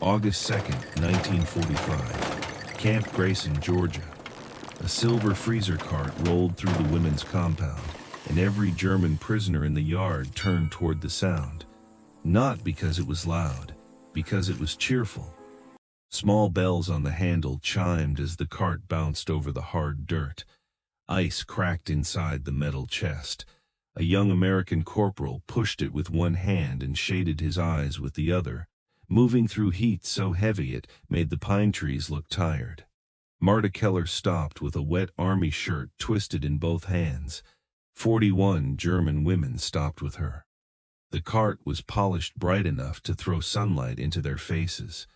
August 2nd, 1945. Camp Grayson, Georgia. A silver freezer cart rolled through the women's compound, and every German prisoner in the yard turned toward the sound. Not because it was loud, because it was cheerful. Small bells on the handle chimed as the cart bounced over the hard dirt. Ice cracked inside the metal chest. A young American corporal pushed it with one hand and shaded his eyes with the other, moving through heat so heavy it made the pine trees look tired. Marta Keller stopped with a wet army shirt twisted in both hands. 41 German women stopped with her. The cart was polished bright enough to throw sunlight into their faces.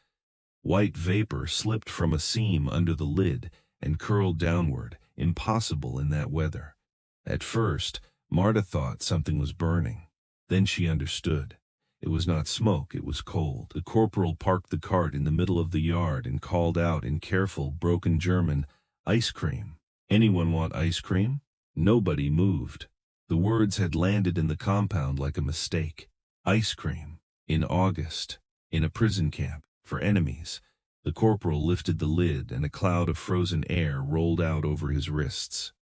White vapor slipped from a seam under the lid and curled downward, impossible in that weather. At first, Marta thought something was burning. Then she understood. It was not smoke, it was cold. The corporal parked the cart in the middle of the yard and called out in careful, broken German, "Ice cream. Anyone want ice cream?" Nobody moved. The words had landed in the compound like a mistake. Ice cream. In August. In a prison camp. For enemies. The corporal lifted the lid and a cloud of frozen air rolled out over his wrists.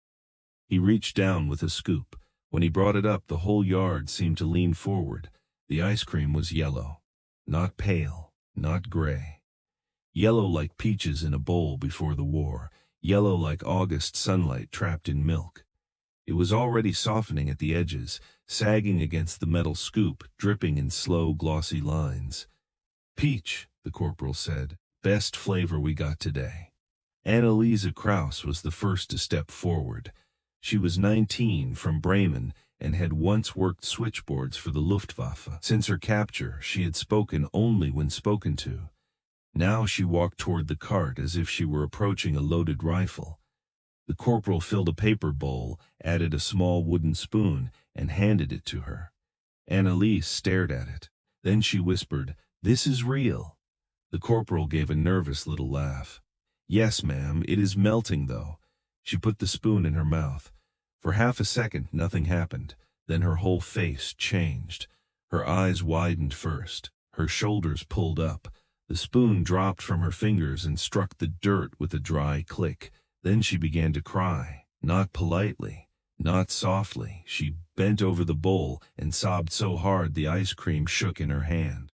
He reached down with a scoop. When he brought it up, the whole yard seemed to lean forward. The ice cream was yellow. Not pale, not gray. Yellow like peaches in a bowl before the war. Yellow like August sunlight trapped in milk. It was already softening at the edges, sagging against the metal scoop, dripping in slow, glossy lines. "Peach," the corporal said. "Best flavor we got today." Anneliese Krauss was the first to step forward. She was 19, from Bremen, and had once worked switchboards for the Luftwaffe. Since her capture, she had spoken only when spoken to. Now she walked toward the cart as if she were approaching a loaded rifle. The corporal filled a paper bowl, added a small wooden spoon, and handed it to her. Anneliese stared at it. Then she whispered, "This is real." The corporal gave a nervous little laugh. "Yes, ma'am, it is melting, though." She put the spoon in her mouth. For half a second, nothing happened. Then her whole face changed. Her eyes widened first. Her shoulders pulled up. The spoon dropped from her fingers and struck the dirt with a dry click. Then she began to cry. Not politely, not softly. She bent over the bowl and sobbed so hard the ice cream shook in her hand.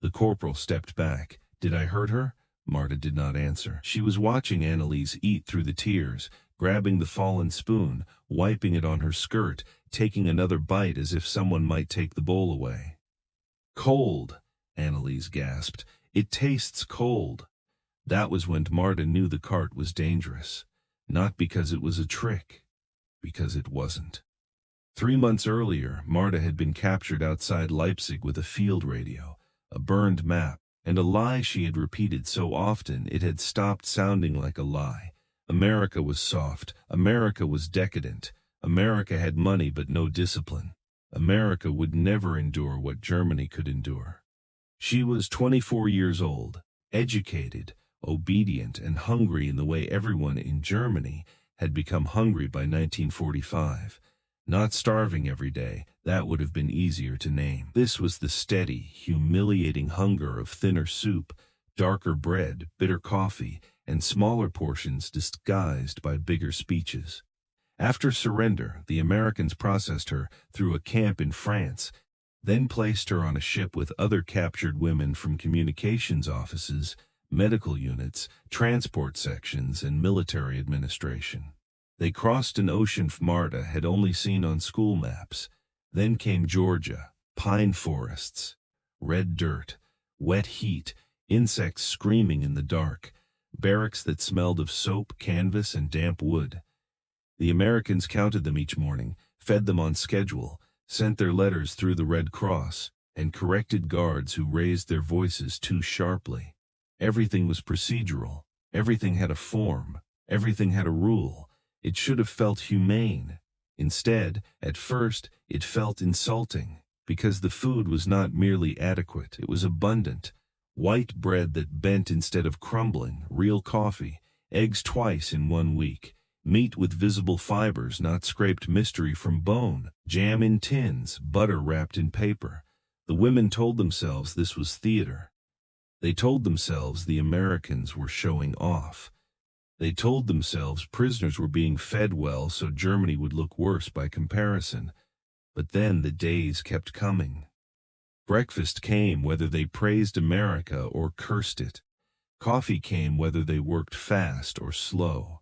The corporal stepped back. "Did I hurt her?" Marta did not answer. She was watching Anneliese eat through the tears, grabbing the fallen spoon, wiping it on her skirt, taking another bite as if someone might take the bowl away. "Cold," Anneliese gasped. "It tastes cold." That was when Marta knew the cart was dangerous. Not because it was a trick, because it wasn't. 3 months earlier, Marta had been captured outside Leipzig with a field radio, a burned map, and a lie she had repeated so often it had stopped sounding like a lie. America was soft. America was decadent. America had money but no discipline. America would never endure what Germany could endure. She was 24 years old, educated, obedient, and hungry in the way everyone in Germany had become hungry by 1945. Not starving every day, that would have been easier to name. This was the steady, humiliating hunger of thinner soup, darker bread, bitter coffee, and smaller portions disguised by bigger speeches. After surrender, the Americans processed her through a camp in France, then placed her on a ship with other captured women from communications offices, medical units, transport sections, and military administration. They crossed an ocean Marta had only seen on school maps. Then came Georgia, pine forests, red dirt, wet heat, insects screaming in the dark, barracks that smelled of soap, canvas, and damp wood. The Americans counted them each morning, fed them on schedule, sent their letters through the Red Cross, and corrected guards who raised their voices too sharply. Everything was procedural. Everything had a form. Everything had a rule. It should have felt humane. Instead, at first, it felt insulting, because the food was not merely adequate, it was abundant. White bread that bent instead of crumbling, real coffee, eggs twice in 1 week, meat with visible fibers, not scraped mystery from bone, jam in tins, butter wrapped in paper. The women told themselves this was theater. They told themselves the Americans were showing off. They told themselves prisoners were being fed well so Germany would look worse by comparison. But then the days kept coming. Breakfast came whether they praised America or cursed it. Coffee came whether they worked fast or slow.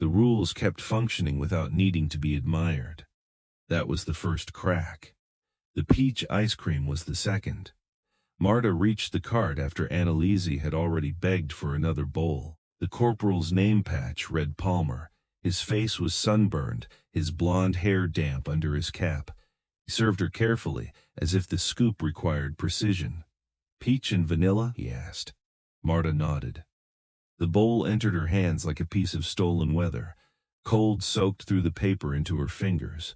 The rules kept functioning without needing to be admired. That was the first crack. The peach ice cream was the second. Marta reached the cart after Anneliese had already begged for another bowl. The corporal's name patch read Palmer. His face was sunburned, his blonde hair damp under his cap. He served her carefully, as if the scoop required precision. "Peach and vanilla?" he asked. Marta nodded. The bowl entered her hands like a piece of stolen weather. Cold soaked through the paper into her fingers.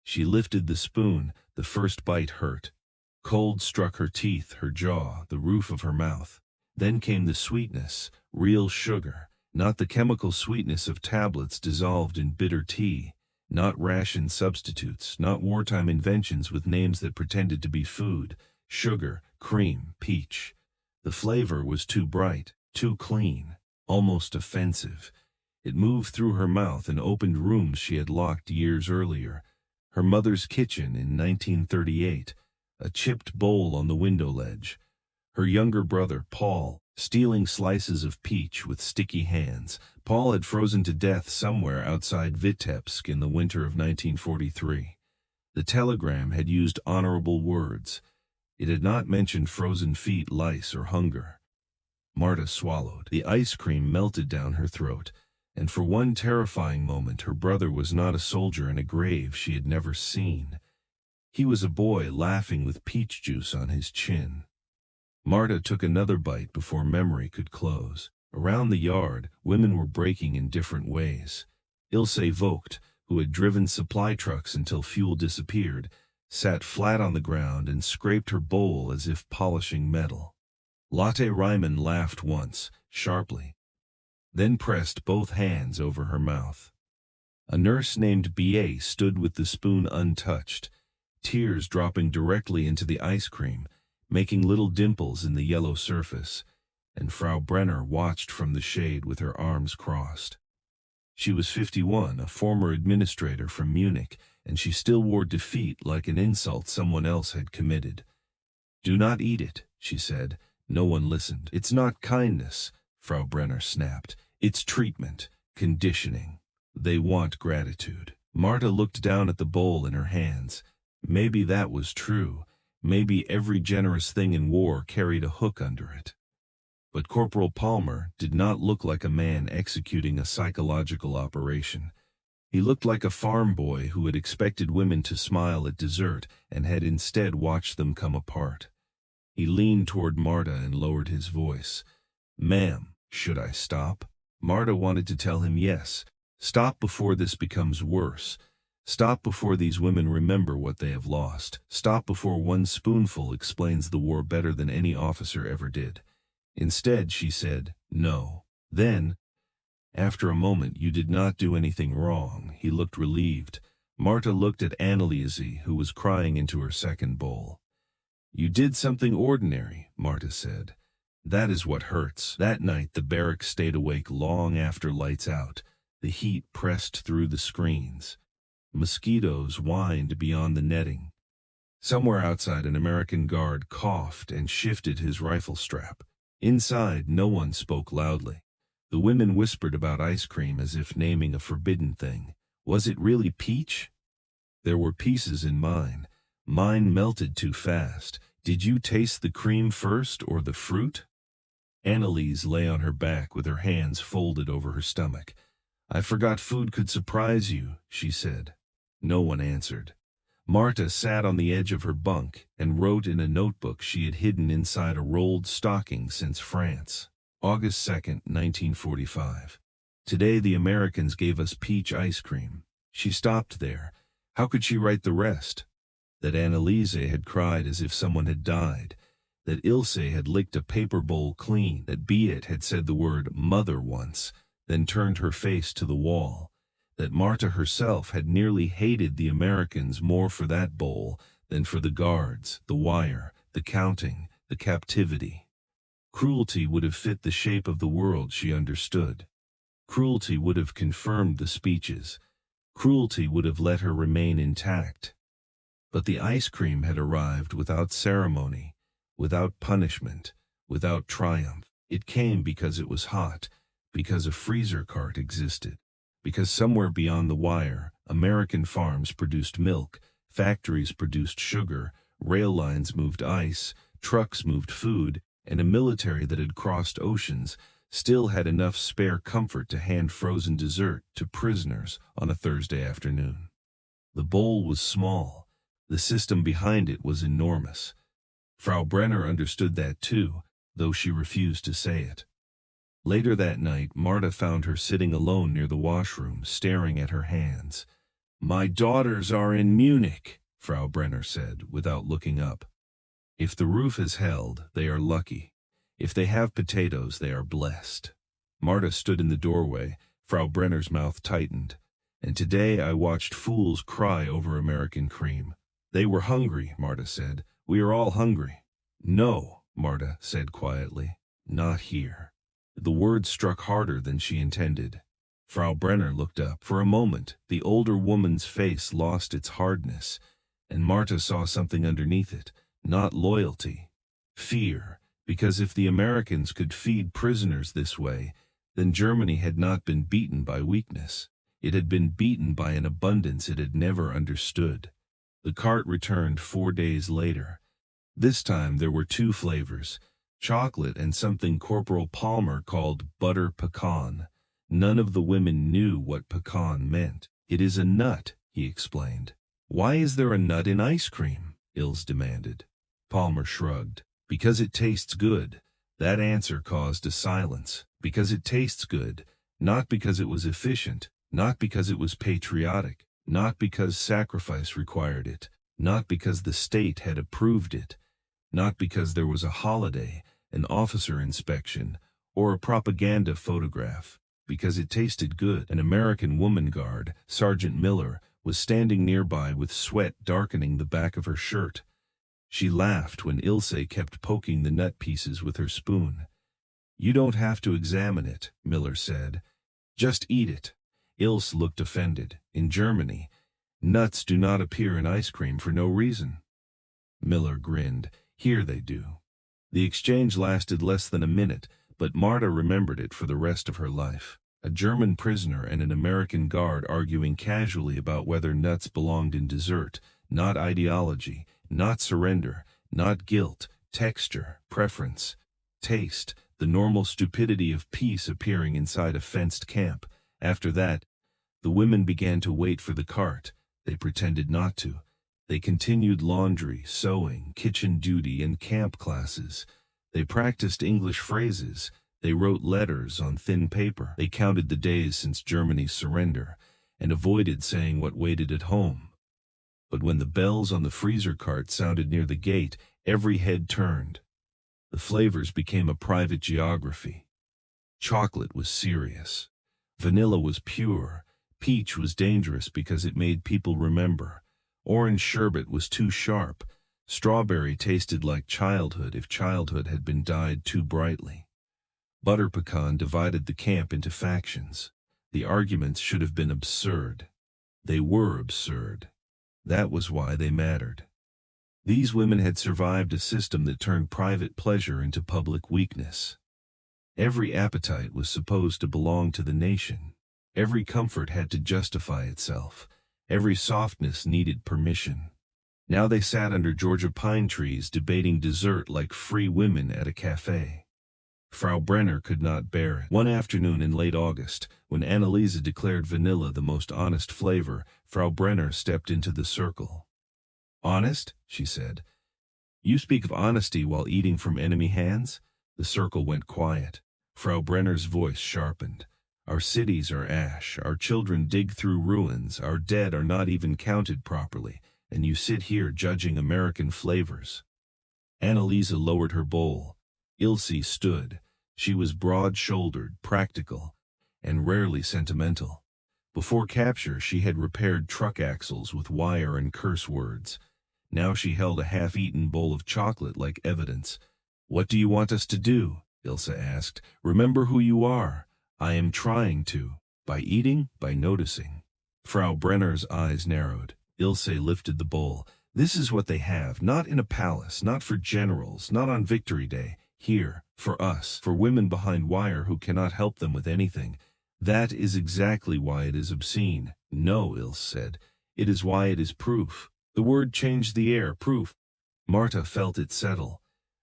She lifted the spoon. The first bite hurt. Cold struck her teeth, her jaw, the roof of her mouth. Then came the sweetness, real sugar, not the chemical sweetness of tablets dissolved in bitter tea, not ration substitutes, not wartime inventions with names that pretended to be food. Sugar, cream, peach. The flavor was too bright, too clean, almost offensive. It moved through her mouth and opened rooms she had locked years earlier. Her mother's kitchen in 1938, a chipped bowl on the window ledge. Her younger brother, Paul, stealing slices of peach with sticky hands. Paul had frozen to death somewhere outside Vitebsk in the winter of 1943. The telegram had used honorable words. It had not mentioned frozen feet, lice, or hunger. Marta swallowed. The ice cream melted down her throat, and for one terrifying moment her brother was not a soldier in a grave she had never seen. He was a boy laughing with peach juice on his chin. Marta took another bite before memory could close. Around the yard, women were breaking in different ways. Ilse Vogt, who had driven supply trucks until fuel disappeared, sat flat on the ground and scraped her bowl as if polishing metal. Lotte Ryman laughed once, sharply, then pressed both hands over her mouth. A nurse named B.A. stood with the spoon untouched, tears dropping directly into the ice cream, making little dimples in the yellow surface, and Frau Brenner watched from the shade with her arms crossed. She was 51, a former administrator from Munich, and she still wore defeat like an insult someone else had committed. "Do not eat it," she said. No one listened. "It's not kindness," Frau Brenner snapped. "It's treatment, conditioning. They want gratitude." Marta looked down at the bowl in her hands. Maybe that was true. Maybe every generous thing in war carried a hook under it. But Corporal Palmer did not look like a man executing a psychological operation. He looked like a farm boy who had expected women to smile at dessert and had instead watched them come apart. He leaned toward Marta and lowered his voice. "Ma'am, should I stop?" Marta wanted to tell him yes. Stop before this becomes worse. Stop before these women remember what they have lost. Stop before one spoonful explains the war better than any officer ever did. Instead, she said, "No." Then, after a moment, "You did not do anything wrong." He looked relieved. Marta looked at Anneliese, who was crying into her second bowl. "You did something ordinary," Marta said. "That is what hurts." That night the barracks stayed awake long after lights out. The heat pressed through the screens. Mosquitoes whined beyond the netting. Somewhere outside an American guard coughed and shifted his rifle strap. Inside no one spoke loudly. The women whispered about ice cream as if naming a forbidden thing. Was it really peach? There were pieces in mine. Mine melted too fast. Did you taste the cream first or the fruit? Anneliese lay on her back with her hands folded over her stomach. "I forgot food could surprise you," she said. No one answered. Marta sat on the edge of her bunk and wrote in a notebook she had hidden inside a rolled stocking since France. August 2nd, 1945. Today the Americans gave us peach ice cream. She stopped there. How could she write the rest? That Anneliese had cried as if someone had died. That Ilse had licked a paper bowl clean. That Beat had said the word mother once, then turned her face to the wall. That Marta herself had nearly hated the Americans more for that bowl than for the guards, the wire, the counting, the captivity. Cruelty would have fit the shape of the world she understood. Cruelty would have confirmed the speeches. Cruelty would have let her remain intact. But the ice cream had arrived without ceremony, without punishment, without triumph. It came because it was hot, because a freezer cart existed, because somewhere beyond the wire, American farms produced milk, factories produced sugar, rail lines moved ice, trucks moved food, and a military that had crossed oceans still had enough spare comfort to hand frozen dessert to prisoners on a Thursday afternoon. The bowl was small. The system behind it was enormous. Frau Brenner understood that too, though she refused to say it. Later that night, Marta found her sitting alone near the washroom, staring at her hands. "My daughters are in Munich," Frau Brenner said, without looking up. "If the roof has held, they are lucky. If they have potatoes, they are blessed." Marta stood in the doorway. Frau Brenner's mouth tightened. "And today I watched fools cry over American cream. They were hungry," Marta said. "We are all hungry." "No," Marta said quietly. "Not here." The words struck harder than she intended. Frau Brenner looked up. For a moment, the older woman's face lost its hardness, and Marta saw something underneath it. Not loyalty. Fear. Because if the Americans could feed prisoners this way, then Germany had not been beaten by weakness. It had been beaten by an abundance it had never understood. The cart returned 4 days later. This time there were 2 flavors, chocolate and something Corporal Palmer called butter pecan. None of the women knew what pecan meant. "It is a nut," he explained. "Why is there a nut in ice cream?" Ilse demanded. Palmer shrugged. "Because it tastes good." That answer caused a silence. Because it tastes good, not because it was efficient, not because it was patriotic, not because sacrifice required it, not because the state had approved it, not because there was a holiday, an officer inspection, or a propaganda photograph. Because it tasted good. An American woman guard, Sergeant Miller, was standing nearby with sweat darkening the back of her shirt. She laughed when Ilse kept poking the nut pieces with her spoon. "You don't have to examine it," Miller said. "Just eat it." Ilse looked offended. "In Germany, nuts do not appear in ice cream for no reason." Miller grinned. "Here they do." The exchange lasted less than a minute, but Marta remembered it for the rest of her life. A German prisoner and an American guard arguing casually about whether nuts belonged in dessert, not ideology, not surrender, not guilt, texture, preference, taste, the normal stupidity of peace appearing inside a fenced camp. After that, the women began to wait for the cart. They pretended not to. They continued laundry, sewing, kitchen duty, and camp classes. They practiced English phrases. They wrote letters on thin paper. They counted the days since Germany's surrender, and avoided saying what waited at home. But when the bells on the freezer cart sounded near the gate, every head turned. The flavors became a private geography. Chocolate was serious. Vanilla was pure. Peach was dangerous because it made people remember. Orange sherbet was too sharp. Strawberry tasted like childhood if childhood had been dyed too brightly. Butter pecan divided the camp into factions. The arguments should have been absurd. They were absurd. That was why they mattered. These women had survived a system that turned private pleasure into public weakness. Every appetite was supposed to belong to the nation. Every comfort had to justify itself. Every softness needed permission. Now they sat under Georgia pine trees debating dessert like free women at a cafe. Frau Brenner could not bear it. One afternoon in late August, when Anneliese declared vanilla the most honest flavor, Frau Brenner stepped into the circle. "Honest?" she said. "You speak of honesty while eating from enemy hands?" The circle went quiet. Frau Brenner's voice sharpened. "Our cities are ash, our children dig through ruins, our dead are not even counted properly, and you sit here judging American flavors." Anneliese lowered her bowl. Ilse stood. She was broad-shouldered, practical, and rarely sentimental. Before capture, she had repaired truck axles with wire and curse words. Now she held a half-eaten bowl of chocolate like evidence. "What do you want us to do?" Ilse asked. "Remember who you are." "I am trying to. By eating, by noticing." Frau Brenner's eyes narrowed. Ilse lifted the bowl. "This is what they have, not in a palace, not for generals, not on Victory Day. Here, for us, for women behind wire who cannot help them with anything. That is exactly why it is obscene." "No," Ilse said. "It is why it is proof." The word changed the air. Proof. Marta felt it settle.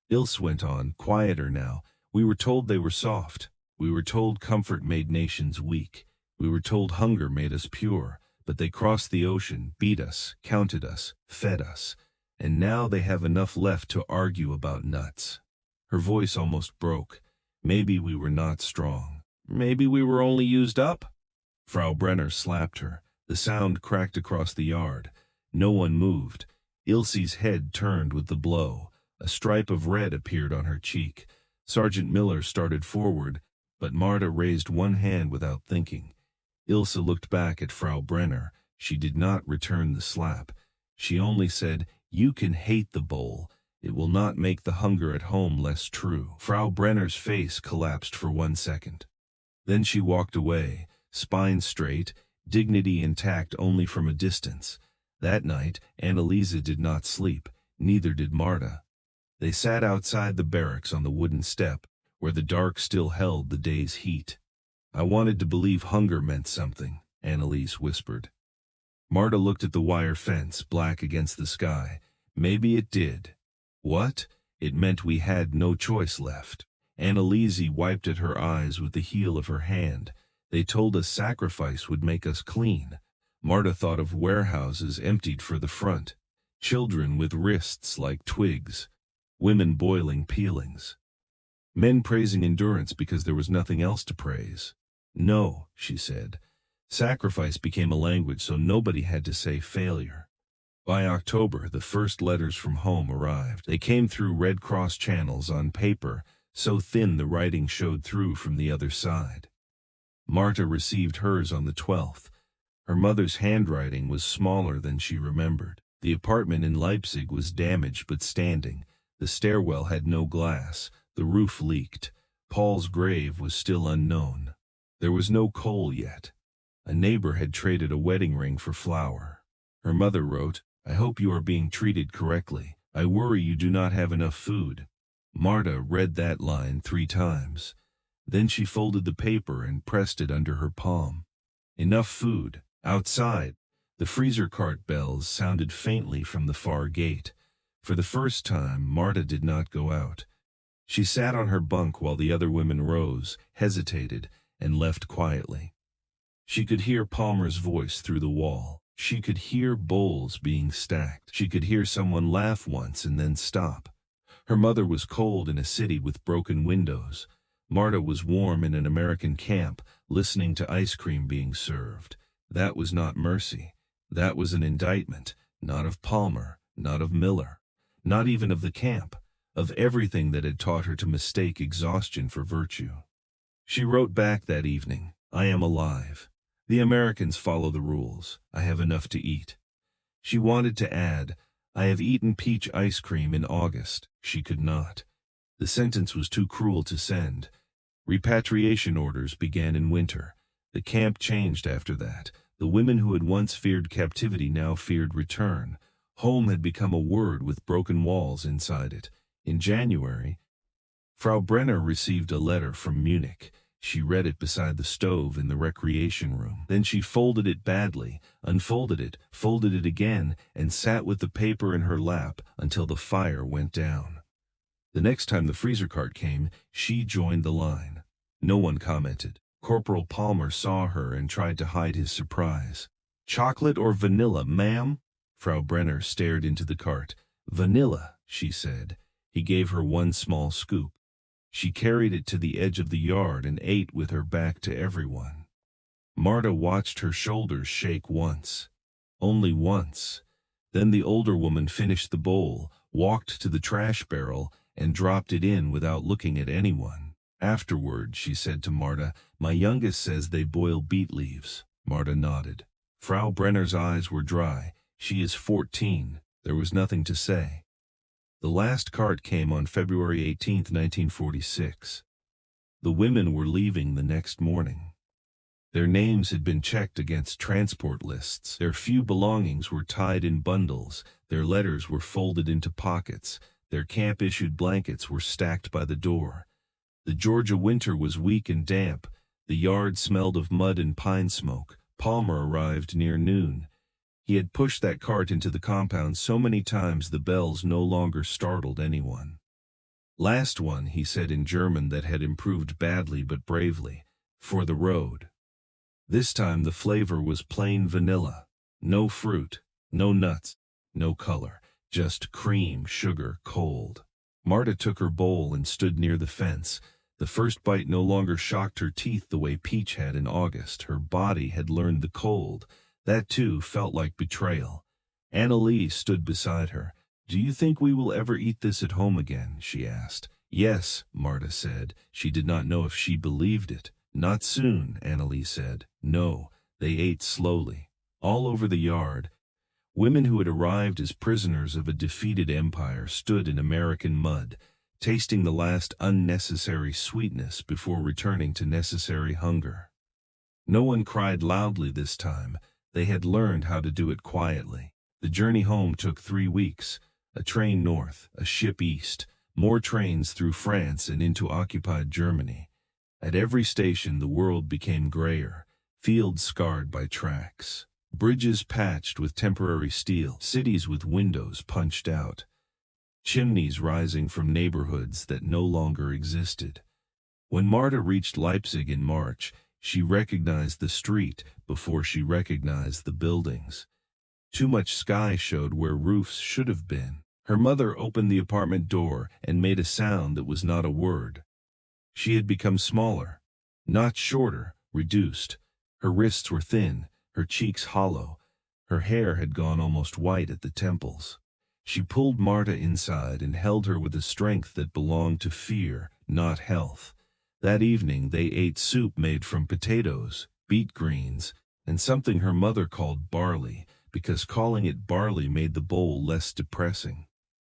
Ilse went on, quieter now. "We were told they were soft. We were told comfort made nations weak. We were told hunger made us pure. But they crossed the ocean, beat us, counted us, fed us. And now they have enough left to argue about nuts." Her voice almost broke. "Maybe we were not strong. Maybe we were only used up." Frau Brenner slapped her. The sound cracked across the yard. No one moved. Ilse's head turned with the blow. A stripe of red appeared on her cheek. Sergeant Miller started forward, but Marta raised one hand without thinking. Ilse looked back at Frau Brenner. She did not return the slap. She only said, "You can hate the bowl. It will not make the hunger at home less true." Frau Brenner's face collapsed for 1 second. Then she walked away, spine straight, dignity intact only from a distance. That night, Anneliese did not sleep, neither did Marta. They sat outside the barracks on the wooden step, where the dark still held the day's heat. "I wanted to believe hunger meant something," Anneliese whispered. Marta looked at the wire fence, black against the sky. "Maybe it did." "What?" "It meant we had no choice left." Anneliese wiped at her eyes with the heel of her hand. "They told us sacrifice would make us clean." Marta thought of warehouses emptied for the front, children with wrists like twigs, women boiling peelings, men praising endurance because there was nothing else to praise. "No," she said. Sacrifice became a language so nobody had to say failure. By October, the first letters from home arrived. They came through Red Cross channels on paper, so thin the writing showed through from the other side. Marta received hers on the 12th. Her mother's handwriting was smaller than she remembered. The apartment in Leipzig was damaged but standing. The stairwell had no glass. The roof leaked. Paul's grave was still unknown. There was no coal yet. A neighbor had traded a wedding ring for flour. Her mother wrote, "I hope you are being treated correctly. I worry you do not have enough food." Marta read that line 3 times. Then she folded the paper and pressed it under her palm. Enough food. Outside, the freezer cart bells sounded faintly from the far gate. For the first time, Marta did not go out. She sat on her bunk while the other women rose, hesitated, and left quietly. She could hear Palmer's voice through the wall. She could hear bowls being stacked. She could hear someone laugh once and then stop. Her mother was cold in a city with broken windows. Marta was warm in an American camp, listening to ice cream being served. That was not mercy. That was an indictment, not of Palmer, not of Miller, not even of the camp, of everything that had taught her to mistake exhaustion for virtue. She wrote back that evening, "I am alive. The Americans follow the rules. I have enough to eat." She wanted to add, "I have eaten peach ice cream in August." She could not. The sentence was too cruel to send. Repatriation orders began in winter. The camp changed after that. The women who had once feared captivity now feared return. Home had become a word with broken walls inside it. In January, Frau Brenner received a letter from Munich. She read it beside the stove in the recreation room. Then she folded it badly, unfolded it, folded it again, and sat with the paper in her lap until the fire went down. The next time the freezer cart came, she joined the line. No one commented. Corporal Palmer saw her and tried to hide his surprise. "Chocolate or vanilla, ma'am?" Frau Brenner stared into the cart. "Vanilla," she said. He gave her one small scoop. She carried it to the edge of the yard and ate with her back to everyone. Marta watched her shoulders shake once. Only once. Then the older woman finished the bowl, walked to the trash barrel, and dropped it in without looking at anyone. Afterward, she said to Marta, "My youngest says they boil beet leaves." Marta nodded. Frau Brenner's eyes were dry. "She is 14. There was nothing to say. The last cart came on February 18, 1946. The women were leaving the next morning. Their names had been checked against transport lists. Their few belongings were tied in bundles. Their letters were folded into pockets. Their camp-issued blankets were stacked by the door. The Georgia winter was weak and damp. The yard smelled of mud and pine smoke. Palmer arrived near noon. He had pushed that cart into the compound so many times the bells no longer startled anyone. "Last one," he said in German that had improved badly but bravely, "for the road." This time the flavor was plain vanilla. No fruit, no nuts, no color, just cream, sugar, cold. Marta took her bowl and stood near the fence. The first bite no longer shocked her teeth the way Peach had in August. Her body had learned the cold. That, too, felt like betrayal. Annalee stood beside her. "Do you think we will ever eat this at home again?" she asked. "Yes," Marta said. She did not know if she believed it. "Not soon," Annalee said. No, they ate slowly. All over the yard, women who had arrived as prisoners of a defeated empire stood in American mud, tasting the last unnecessary sweetness before returning to necessary hunger. No one cried loudly this time. They had learned how to do it quietly. The journey home took 3 weeks. A train north, a ship east, more trains through France and into occupied Germany. At every station the world became grayer, fields scarred by tracks, bridges patched with temporary steel, cities with windows punched out, chimneys rising from neighborhoods that no longer existed. When Marta reached Leipzig in March, she recognized the street before she recognized the buildings. Too much sky showed where roofs should have been. Her mother opened the apartment door and made a sound that was not a word. She had become smaller, not shorter, reduced. Her wrists were thin, her cheeks hollow. Her hair had gone almost white at the temples. She pulled Marta inside and held her with a strength that belonged to fear, not health. That evening they ate soup made from potatoes, beet greens, and something her mother called barley, because calling it barley made the bowl less depressing.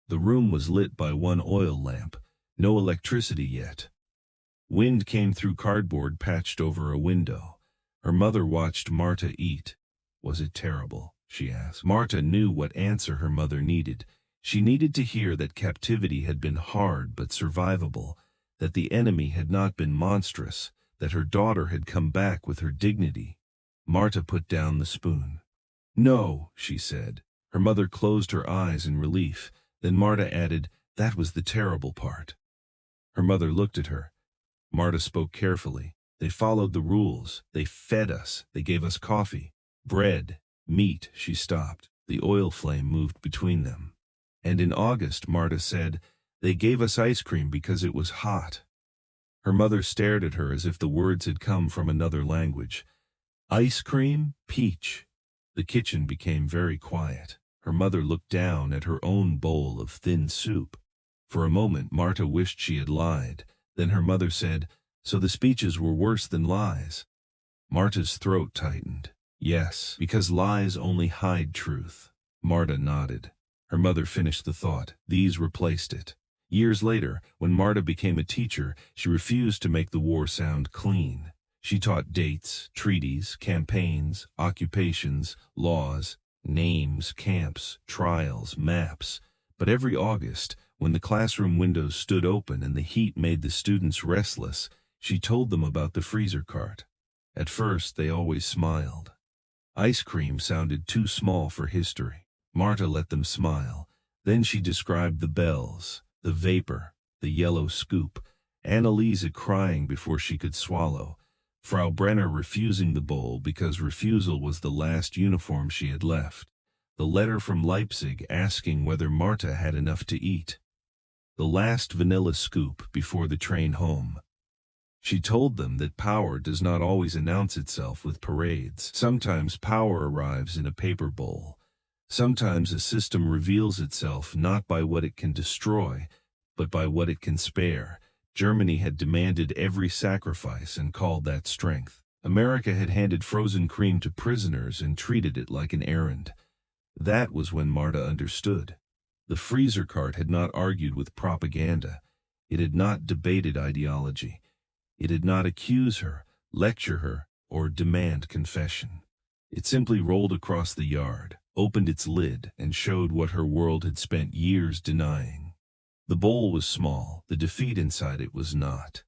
The room was lit by one oil lamp, no electricity yet. Wind came through cardboard patched over a window. Her mother watched Marta eat. "Was it terrible?" she asked. Marta knew what answer her mother needed. She needed to hear that captivity had been hard but survivable, that the enemy had not been monstrous, that her daughter had come back with her dignity. Marta put down the spoon. "No," she said. Her mother closed her eyes in relief. Then Marta added, "That was the terrible part." Her mother looked at her. Marta spoke carefully. "They followed the rules. They fed us. They gave us coffee, bread, meat." She stopped. The oil flame moved between them. "And in August," Marta said, "they gave us ice cream because it was hot." Her mother stared at her as if the words had come from another language. "Ice cream? Peach." The kitchen became very quiet. Her mother looked down at her own bowl of thin soup. For a moment Marta wished she had lied. Then her mother said, "So the speeches were worse than lies?" Marta's throat tightened. "Yes, because lies only hide truth." Marta nodded. Her mother finished the thought. These replaced it. Years later, when Marta became a teacher, she refused to make the war sound clean. She taught dates, treaties, campaigns, occupations, laws, names, camps, trials, maps. But every August, when the classroom windows stood open and the heat made the students restless, she told them about the freezer cart. At first, they always smiled. Ice cream sounded too small for history. Marta let them smile. Then she described the bells, the vapor, the yellow scoop, Annalisa crying before she could swallow, Frau Brenner refusing the bowl because refusal was the last uniform she had left, the letter from Leipzig asking whether Marta had enough to eat, the last vanilla scoop before the train home. She told them that power does not always announce itself with parades. Sometimes power arrives in a paper bowl. Sometimes a system reveals itself not by what it can destroy, but by what it can spare. Germany had demanded every sacrifice and called that strength. America had handed frozen cream to prisoners and treated it like an errand. That was when Marta understood. The freezer cart had not argued with propaganda. It had not debated ideology. It did not accuse her, lecture her, or demand confession. It simply rolled across the yard, opened its lid, and showed what her world had spent years denying. The bowl was small, the defeat inside it was not.